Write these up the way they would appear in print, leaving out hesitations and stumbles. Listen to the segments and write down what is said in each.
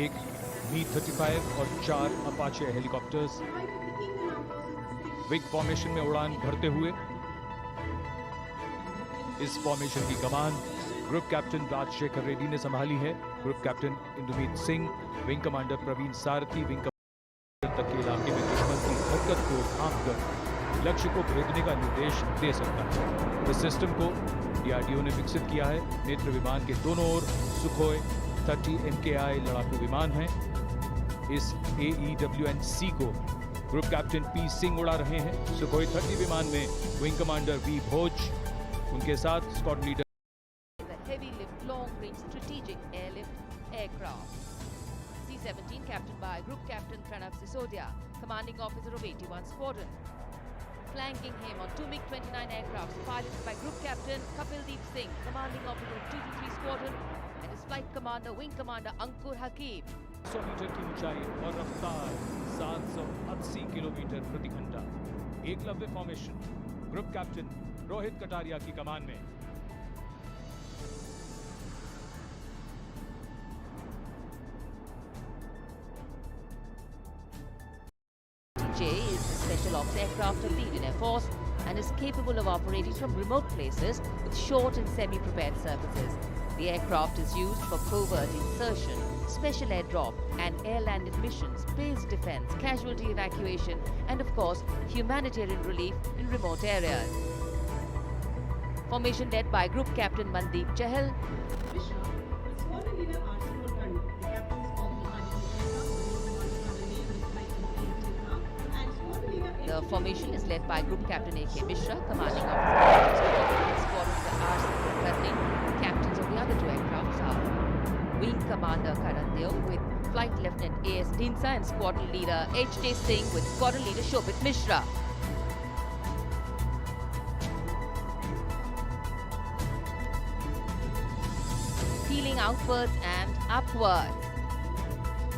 एक Mi-35 और 4 Apache helicopters wing formation में उड़ान भरते हुए। इस फॉर्मेशन की कमान ग्रुप कैप्टन राजशेखर रेड्डी ने संभाली है। Group captain Indumeet Singh, wing commander Praveen Sarathi wing commander तक के इलाके में दुश्मन की हरकत को भांपकर लक्ष्य को भेदने का निर्देश दे सकता है। इस सिस्टम को डीआरडीओ ने विकसित किया है। नेत्र विमान के दोनों ओर सुखोई 30 MKI लड़ाकू विमान हैं। इस AEWN-C को ग्रुप कैप्टन पी सिंह उड़ा रहे हैं। सुखोई 30 विमान में विंग कमांडर वी भोज, उनके साथ squad leader heavy lift long range strategic airlift aircraft. C-17 captained by Group Captain Pranav Sisodia, commanding officer of 81 Squadron. Flanking him on two MiG-29 aircrafts piloted by Group Captain Kapildeep Singh, commanding officer of 223 Squadron, and his flight commander, Wing Commander Ankur Hakim. 100 metre की ऊंचाई और रफ्तार 780 kilometre प्रति घंटा। Eklavya formation group captain Rohit Kataria की कमान में। J is the special ops aircraft of the Indian Air Force and is capable of operating from remote places with short and semi-prepared surfaces. The aircraft is used for covert insertion, special airdrop and air-landed missions, base defense, casualty evacuation and of course humanitarian relief in remote areas. Formation led by Group Captain Mandeep Chahal. The formation is led by Group Captain A.K. Mishra, commanding officer of Squadron R. Karni. Captains of the other two aircrafts are Wing Commander Karan Deo with Flight Lieutenant A.S. Dinsa and Squadron Leader H.J. Singh with Squadron Leader Shobit Mishra. Peeling outwards and upwards.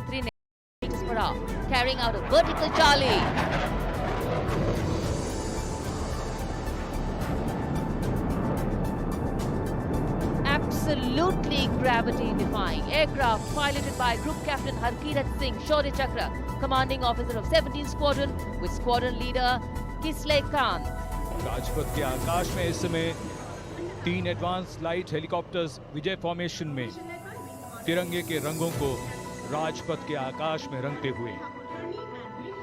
3 meters per hour, carrying out a vertical Charlie. Absolutely gravity-defying aircraft piloted by Group Captain Harkirat Singh Shaurya Chakra, commanding officer of 17 Squadron with Squadron Leader Kisley Khan. Rajpath के आकाश में इस समय 3 advance light helicopters विजय formation में तिरंगे के रंगों को राजपथ के आकाश में रंगते हुए।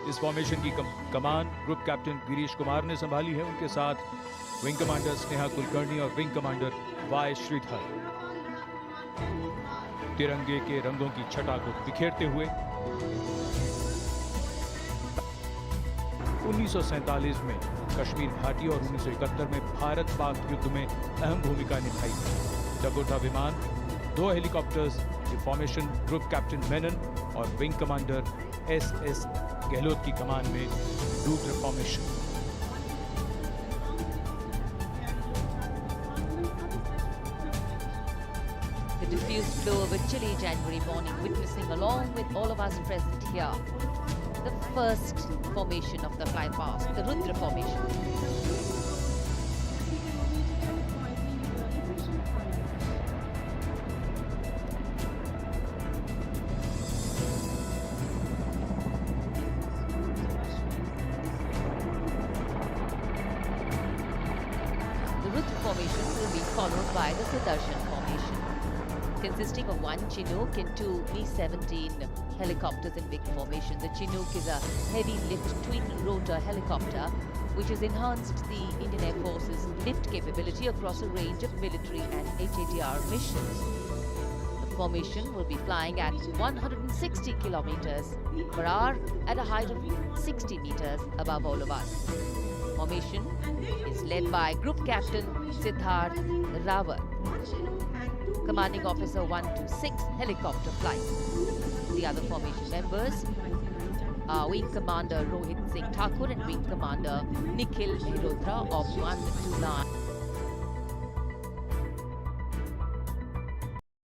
इस फॉर्मेशन की कमान ग्रुप कैप्टन गिरीश कुमार ने संभाली है। उनके साथ विंग कमांडर स्नेहा कुलकर्णी और विंग कमांडर वाई श्रीधर तिरंगे के रंगों की छटा को बिखेरते हुए। 1947 में कश्मीर घाटी और 1971 में भारत पाक युद्ध में अहम भूमिका निभाई। डकोटा विमान, 2 हेलीकॉप्टर्स की फॉर्मेशन ग्रुप कैप्टन मेनन और विंग कमांडर SS गहलोत की कमान में Rudra formation. The diffused flow of a chilly January morning, witnessing along with all of us present here the first formation of the flypast, the Rudra formation. The Rudra formation will be followed by the Sudarshan formation, consisting of 1 Chinook and 2 Mi-17 helicopters in big formation. The Chinook is a heavy-lift twin-rotor helicopter which has enhanced the Indian Air Force's lift capability across a range of military and HATR missions. The formation will be flying at 160 kilometers per hour at a height of 60 meters above all of us. Formation is led by Group Captain Siddharth Rawat, commanding officer 126 helicopter flight. The other formation members are Wing Commander Rohit Singh Thakur and Wing Commander Nikhil Mehrotra of 129.